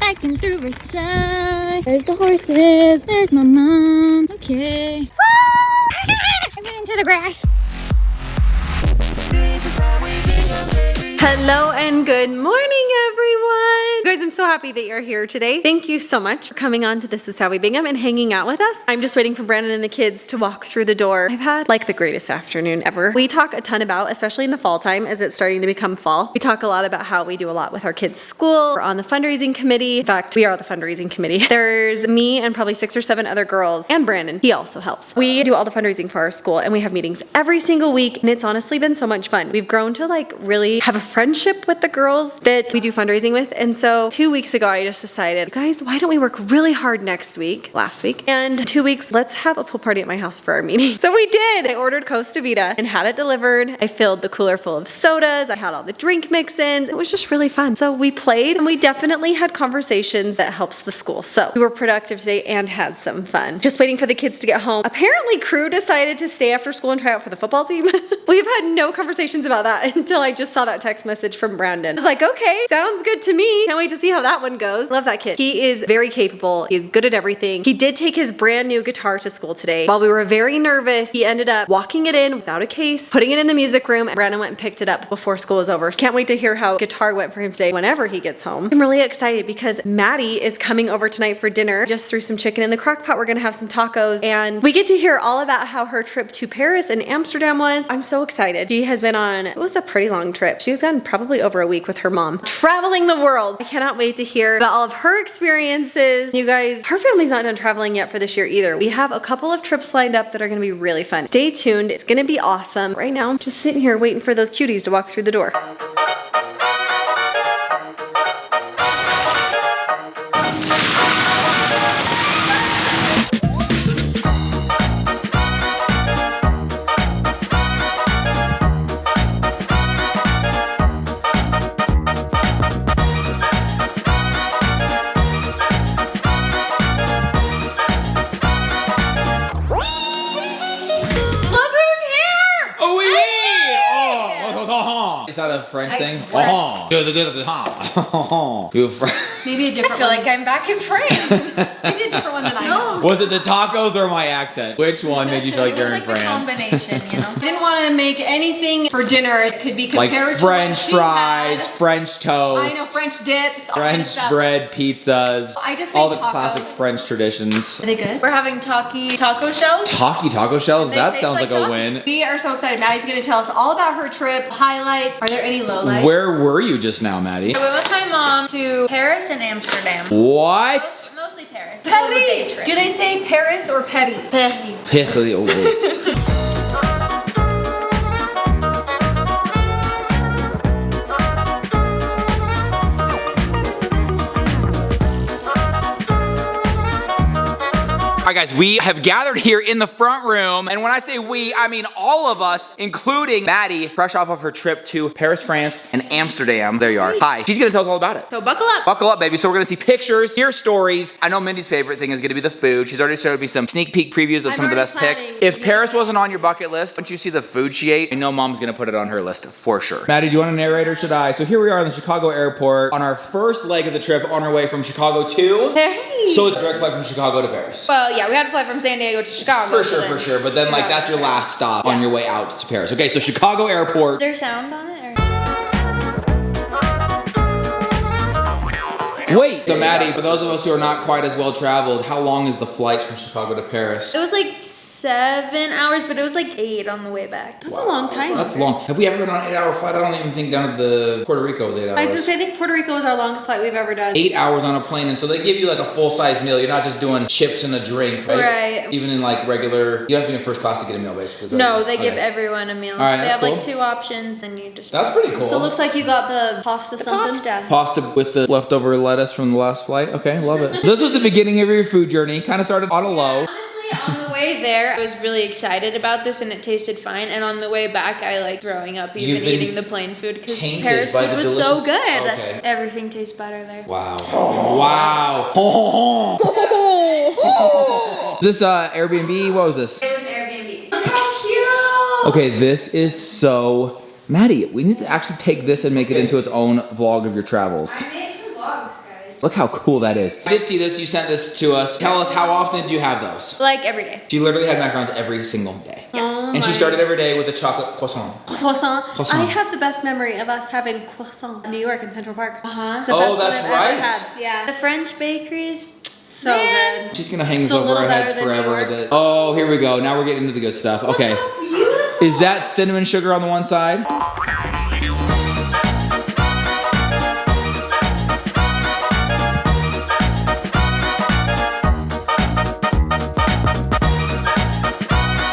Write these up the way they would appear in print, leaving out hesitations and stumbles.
Hiking through Versailles. There's the horses. There's my mom. Okay. I'm getting into the grass. Hello and good morning, everyone. Guys, I'm so happy that you're here today. Thank you so much for coming on to This Is How We Bingham and hanging out with us. I'm just waiting for Brandon and the kids to walk through the door. I've had like the greatest afternoon ever. We talk a ton about, especially in the fall time as it's starting to become fall, we talk a lot about how we do a lot with our kids' school. We're on the fundraising committee. In fact, we are the fundraising committee. There's me and probably 6 or 7 other girls and Brandon. He also helps. We do all the fundraising for our school and we have meetings every single week and it's honestly been so much fun. We've grown to like really have a friendship with the girls that we do fundraising with. And so 2 weeks ago, I just decided, guys, why don't we work really hard last week, and 2 weeks, let's have a pool party at my house for our meeting. So we did. I ordered Costa Vida and had it delivered. I filled the cooler full of sodas. I had all the drink mix-ins. It was just really fun. So we played and we definitely had conversations that helps the school. So we were productive today and had some fun. Just waiting for the kids to get home. Apparently, Crew decided to stay after school and try out for the football team. We've had no conversations about that until I just saw that text message from Brandon. I was like, okay, sounds good to me. Can't wait to see how that one goes. Love that kid. He is very capable. He's good at everything. He did take his brand new guitar to school today. While we were very nervous, he ended up walking it in without a case, putting it in the music room, and Brandon went and picked it up before school was over. So can't wait to hear how guitar went for him today whenever he gets home. I'm really excited because Maddie is coming over tonight for dinner. Just threw some chicken in the crock pot. We're gonna have some tacos and we get to hear all about how her trip to Paris and Amsterdam was. I'm so excited. She has been on, it was a pretty long trip. She was gone probably over a week with her mom, traveling the world. I cannot wait to hear about all of her experiences. You guys, her family's not done traveling yet for this year either. We have a couple of trips lined up that are gonna be really fun. Stay tuned, it's gonna be awesome. Right now, I'm just sitting here waiting for those cuties to walk through the door. Is that a French thing? Maybe a different I feel like I'm back in France. Maybe a different one than I know. Was it the tacos or my accent? Which one made you feel like you're in It was like France? the combination, you know? I didn't want to make anything for dinner. It could be compared Like to French what she fries, had. French toast. I know, French dips, all French kind of stuff. bread, pizzas. I just all made the tacos. classic French traditions. Are they good? We're having taco shells. Taki taco shells? They That taste sounds like like a Takis. win. We are so excited. Maddie's going to tell us all about her trip, highlights. Are there any lowlights? Where were you just now, Maddie? I went with my mom to Paris and Amsterdam. What? Mostly Paris. We went on a day Petty! trip. Do they say Paris or petty? Paris. All right, guys, we have gathered here in the front room, and when I say we, I mean all of us, including Maddie, fresh off of her trip to Paris, France, and Amsterdam. There you are. Hi. She's gonna tell us all about it. So buckle up. Buckle up, baby. So we're gonna see pictures, hear stories. I know Mindy's favorite thing is gonna be the food. She's already showed me some sneak peek previews of I'm some of the already best picks. planning. If Paris wasn't on your bucket list, once you see the food she ate, I know Mom's gonna put it on her list for sure. Maddie, do you want to narrate or should I? So here we are in the Chicago airport on our first leg of the trip on our way from Chicago to... Hey. So it's a direct flight from Chicago to Paris. Well, yeah, we had to fly from San Diego to Chicago. For sure. But then, like, that's your last stop on your way out to Paris. Okay, so Chicago airport. Is there sound on it? Wait! So, Maddie, for those of us who are not quite as well traveled, how long is the flight from Chicago to Paris? It was like 7 hours, but it was like 8 on the way back. That's a long time. That's long. Have we ever been on an 8-hour flight? I don't even think down to the Puerto Rico was 8 hours. I was gonna say, I think Puerto Rico is our longest flight we've ever done. 8 hours on a plane, and so they give you like a full-size meal. You're not just doing chips and a drink, right? Right. Even in like regular, you have to be in first class to get a meal, basically. No, they give Okay. everyone a meal. All right, they that's have like cool. 2 options, and you just. That's pretty cool. So it looks like you got the pasta something. Pasta. Pasta with the leftover lettuce from the last flight. Okay, love it. This was the beginning of your food journey. Kind of started on a low. Honestly, on the way there, I was really excited about this, and it tasted fine. And on the way back, I like throwing up You've even been eating the plain food because tainted Paris by food the was so delicious- good. Okay. Everything tastes better there. Wow. Wow. Is this Airbnb? What was this? It was an Airbnb. Look how cute! Okay, this is so... Maddie, we need to actually take this and make it into its own vlog of your travels. I made some vlogs, guys. Look how cool that is. I did see this. You sent this to us. Tell us, how often do you have those? Like every day. She literally had macarons every single day. Oh And she my- started every day with a chocolate croissant. Croissant. Croissant. I have the best memory of us having croissant in New York in Central Park. Uh-huh. It's the Oh, best one that's I've ever right. had. Yeah. The French bakeries. So Man. good. She's gonna hang this It's a over little our heads better than New forever. York. Oh, here we go. Now we're getting into the good stuff. Okay. How beautiful. Is that cinnamon sugar on the one side?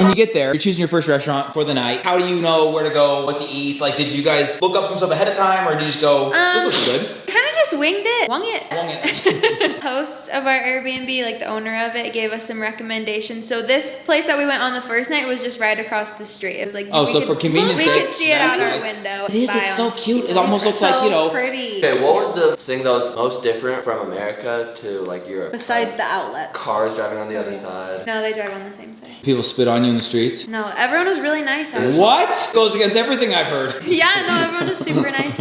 When you get there, you're choosing your first restaurant for the night. How do you know where to go, what to eat? Like, did you guys look up some stuff ahead of time, or did you just go, this looks good? Kind of just winged it. Wung it. Wung it. Host of our Airbnb, like the owner of it, gave us some recommendations. So this place that we went on the first night was just right across the street. It was like Oh, we so could- for convenience we sake, could see it out that's our nice. window. It is, Spy it's on so cute. It almost looks like, you know. pretty. Okay, what was the thing that was most different from America to like Europe? Besides the outlets. Cars driving on the other side. No, they drive on the same side. People spit on you in the streets. No, everyone was really nice. What? Goes against everything I've heard. Yeah, no, everyone was super nice.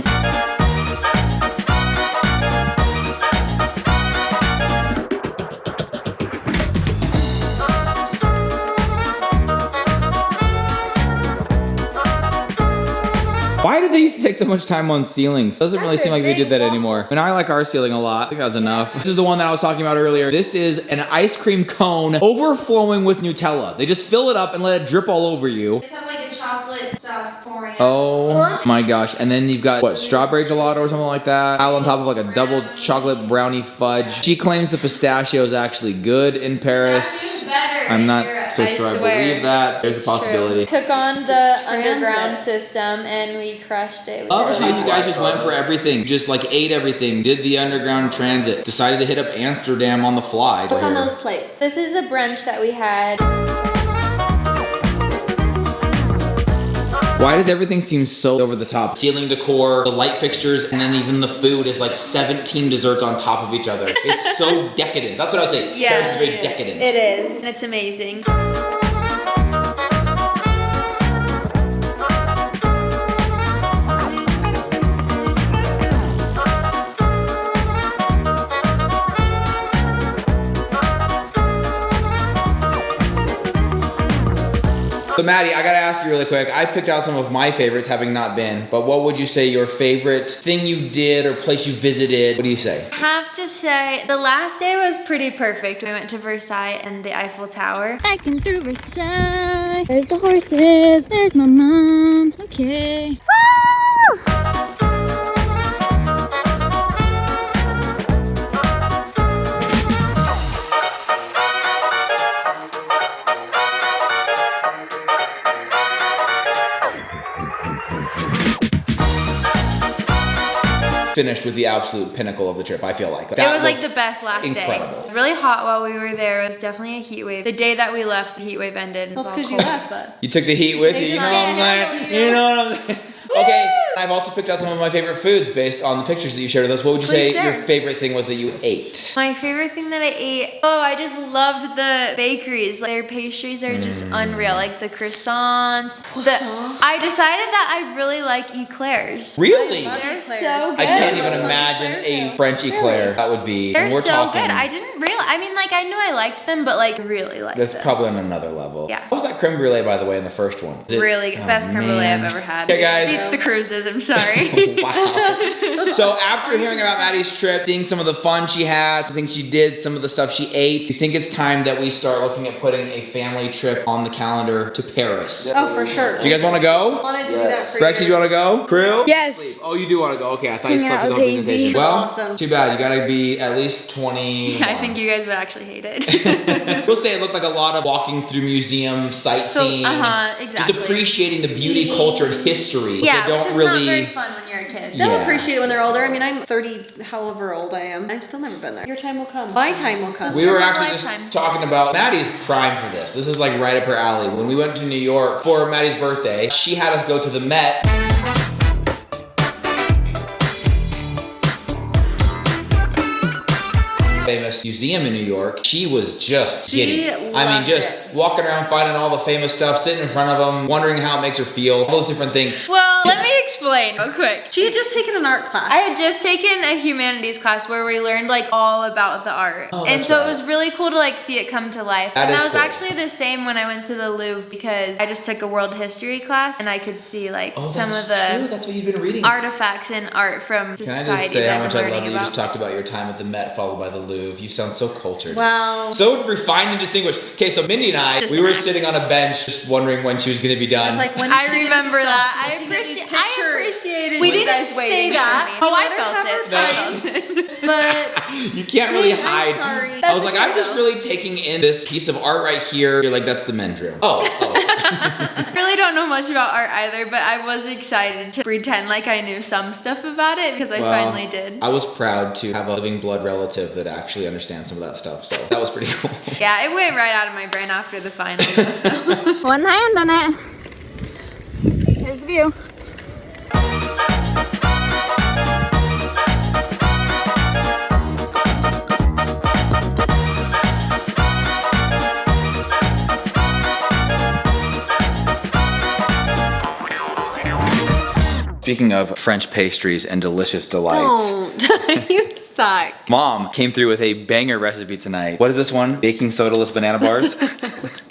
Why did they used to take so much time on ceilings? Doesn't really That's seem a like they big did that wall. anymore. And I like our ceiling a lot. I think that's enough. This is the one that I was talking about earlier. This is an ice cream cone overflowing with Nutella. They just fill it up and let it drip all over you. Just have like a chocolate sauce pouring. Oh my gosh. And then you've got, what, strawberry gelato or something like that? Piled on top of like a double chocolate brownie fudge. She claims the pistachio is actually good in Paris. I'm not so sure I believe that. There's a possibility. Took on the Transit. underground system and we crushed it. Love how you guys just went for everything. Just like ate everything. Did the underground transit. Decided to hit up Amsterdam on the fly. What's on those plates? This is a brunch that we had. Why does everything seem so over the top? Ceiling decor, the light fixtures, and then even the food is like 17 desserts on top of each other. It's so decadent. That's what I would say. Yeah, Paris is very it is. decadent. It is, and it's amazing. So Maddie, I gotta ask you really quick. I picked out some of my favorites, having not been, but what would you say your favorite thing you did or place you visited? What do you say? I have to say, the last day was pretty perfect. We went to Versailles and the Eiffel Tower. Hiking through Versailles. There's the horses. There's my mom. Okay. Finished with the absolute pinnacle of the trip, I feel like. It was like the best last incredible. day. It was really hot while we were there. It was definitely a heat wave. The day that we left, the heat wave ended. It was Well, it's all because you cold, left. but- You took the heat with you, you know what I'm saying? You know what I'm saying? Okay, I've also picked out some of my favorite foods based on the pictures that you shared with us. What would you Please say share. your favorite thing was that you ate? My favorite thing that I ate, oh, I just loved the bakeries. Their pastries are just unreal, like the croissants. I decided that I really like eclairs. Really? They're so Eclairs. good. I can't even Lots of imagine eclairs, a yeah. French eclair. That would be. They're and we're so talking, good. I didn't realize. I mean, like I knew I liked them, but like really liked That's them. probably on another level. Yeah. What was that creme brulee, by the way, in the first one? Is it- Really good. Oh, Best creme brulee man. I've ever had. Okay, guys. Beats the cruises. I'm sorry. Wow. So after hearing about Maddie's trip, seeing some of the fun she had, some things she did, some of the stuff she ate, do you think it's time that we start looking at putting a family trip on the calendar to Paris? Oh, for sure. Do you guys want to go? Wanted to do that for Rex, do you want to go? Crew? Yes. Sleep. Oh, you do want to go. Okay, I thought you Hang slept out with with the Hazy. invitation. Well, Awesome. too bad. You gotta be at least 20. I think you guys would actually hate it. We'll say it looked like a lot of walking through museums, sightseeing, exactly. just appreciating the beauty, culture, and history. which Yeah, they don't which is really. not very fun when you're a kid. They'll Yeah. appreciate it when they're older. I mean, I'm 30, however old I am. I've still never been there. Your time will come. My time will come. We were From a actually lifetime. just talking about Maddie's prime for this. This is like right up her alley. When we went to New York for Maddie's birthday, she had us go to the Met. Famous museum in New York. She was just giddy. I mean, loved just it. walking around finding all the famous stuff, sitting in front of them, wondering how it makes her feel, all those different things. Well, let me explain explain real quick. She had just taken an art class. I had just taken a humanities class where we learned like all about the art. Oh, and that's so right. it was really cool to like see it come to life. That and is that was cool. actually the same when I went to the Louvre because I just took a world history class and I could see like some of the That's what you've been reading. artifacts and art from Can I societies just say how I've much been I love learning that you just about. talked about your time at the Met followed by the Louvre. You sound so cultured. Wow. So refined and distinguished. Okay, so Mindy and I, Just we an were act. sitting on a bench just wondering when she was going to be done. I was like, when is I she gonna remember stop that. I looking at these appreciated We you didn't guys say waiting that. for me. Oh, I I felt felt it. it. No. I felt it. But you can't really I'm hide. sorry. I was like, That's I'm okay, just though. really taking in this piece of art right here. You're like, that's the men's room. Oh. I really don't know much about art either, but I was excited to pretend like I knew some stuff about it because I Well, finally did. I was proud to have a living blood relative that actually understands some of that stuff. So that was pretty cool. Yeah, it went right out of my brain after the final. So. One hand on it. Here's the view. Speaking of French pastries and delicious delights, don't. You suck. Mom came through with a banger recipe tonight. What is this one? Baking sodaless banana bars. Can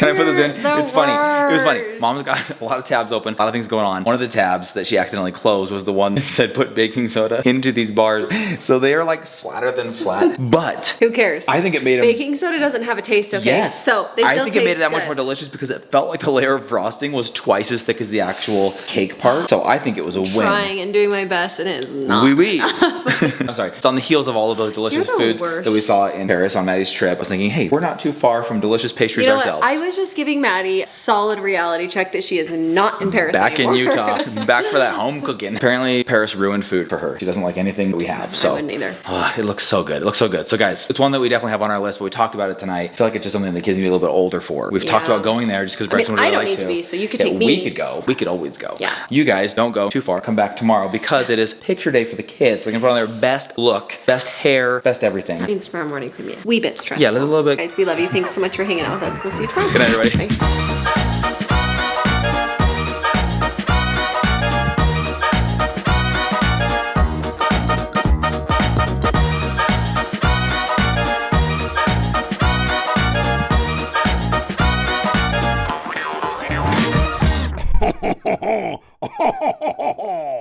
I put this in? The It's funny. It was funny. worst. Mom's got a lot of tabs open, a lot of things going on. One of the tabs that she accidentally closed was the one that said put baking soda into these bars. So they are like flatter than flat. But Who cares? I think it made them. Baking soda doesn't have a taste, okay? Yes. So they I still think it made it taste that much good. more delicious because it felt like the layer of frosting was twice as thick as the actual cake part. So I think it was a win. Trying and doing my best, and it is not. Oui, oui. I'm sorry. It's on the heels of all of those delicious You're the foods worst. that we saw in Paris on Maddie's trip. I was thinking, hey, we're not too far from delicious pastries You know what? ourselves. I was just giving Maddie a solid reality check that she is not in Paris Back anymore. in Utah, back for that home cooking. Apparently, Paris ruined food for her. She doesn't like anything that we have. So I wouldn't either. It looks so good. It looks so good. So guys, it's one that we definitely have on our list, but we talked about it tonight. I feel like it's just something the kids need to be a little bit older for. We've talked Yeah. about going there just because I mean, Bryson would I really don't like need to be, so you could Yeah, take me. We could go. We could always go. Yeah. You guys don't go too far. Come back tomorrow because it is picture day for the kids. They're gonna put on their best look, best hair, best everything. That means tomorrow morning's gonna be a wee bit stressful. Yeah, a little bit. Guys, we love you. Thanks so much for hanging out with us. We'll see you tomorrow. Good night, everybody. Bye.